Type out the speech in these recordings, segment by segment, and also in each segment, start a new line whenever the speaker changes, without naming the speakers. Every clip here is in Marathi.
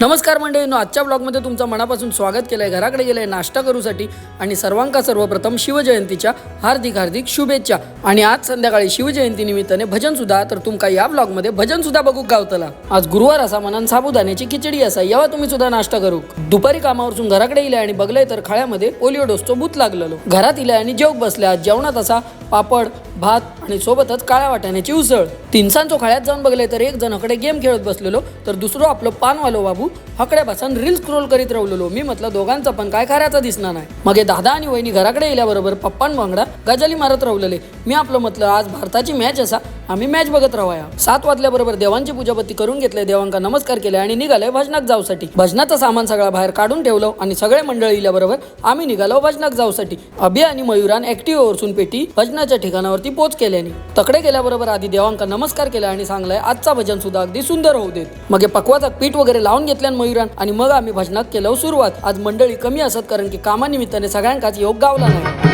नमस्कार मंडळींनो, आजच्या ब्लॉगमध्ये तुमचं मनापासून स्वागत केलंय। घराकडे गेलंय नाश्ता करूसाठी आणि सर्वप्रथम शिवजयंतीच्या हार्दिक शुभेच्छा। आणि आज संध्याकाळी शिवजयंती निमित्ताने भजन सुद्धा, तर तुमका या ब्लॉगमध्ये भजन सुद्धा बघू गावतला। आज गुरुवार असा मनान साबुदाण्याची खिचडी असा, यावा तुम्ही सुद्धा नाश्ता करू। दुपारी कामावरून घराकडे इले आणि बघलंय तर खाळ्यामध्ये पोलिओ डोसचो भूत लागलेलो। घरात इले आणि जेवक बसल्या। जेवणात असा पापड भात आणि सोबतच काळ्या वाटाण्याची उसळ। तिनसांचो खाळ्यात जाऊन बघले तर एक जण हकडे गेम खेळत बसलेलो, तर दुसरो आपलं पानवालो बाबू हकडे बसून रील स्क्रोल करीत राहिलेलो। मी म्हटलं दोघांचा पण काय खऱ्याचा दिसणार नाही। मग दादा आणि वहिनी घराकडे येल्याबरोबर पप्पान बांगडा गजाली मारत राहिलेले। मी आपलं म्हटलं आज भारताची मॅच असा, आम्ही मॅच बघत राहूया। 7 वाजल्याबरोबर देवांची पूजापत्ती करून घेतले, देवांका नमस्कार केले आणि निघाले भजनाक जाऊसाठी। भजनाचं सामान सगळं बाहेर काढून ठेवलं आणि सगळे मंडळी इल्याबरोबर आम्ही निघालो भजनाक जाऊसाठी। अभि आणि मयुरान ऍक्टिव्ह वरसून पेटी भजनाच्या ठिकाणावरती पोच केल्याने तकडे गेल्याबरोबर आधी देवांका नमस्कार केला आणि सांगलाय आजचा भजन सुद्धा अगदी सुंदर होऊ देत। मग पकवाचा पीठ वगैरे लावून घेतल्यान मयुरान आणि मग आम्ही भजनाक केलं सुरुवात। आज मंडळी कमी असत कारण की कामानिमित्ताने सगळ्यांकाच योग गावला नाही।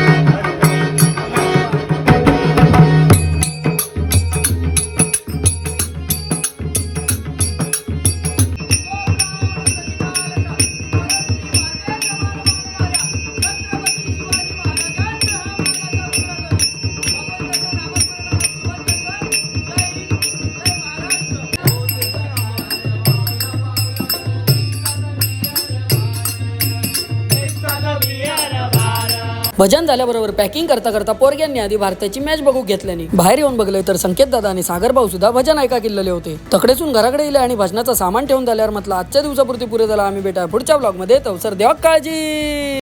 भजन झाल्याबरोबर पॅकिंग करता करता पोरग्यांनी आधी भारताची मॅच बघू घेतल्याने बाहेर येऊन बघले तर संकेत दादा आणि सागर भाऊ सुद्धा भजन ऐका गेलेले होते। तकडेसून घराकडे येले आणि भजनाचा सामान ठेवून झाल्यावर म्हटलं आजच्या दिवसापुरती पुरे झाला। आम्ही भेटा पुढच्या ब्लॉग मध्ये, तवसर देवा काळजी।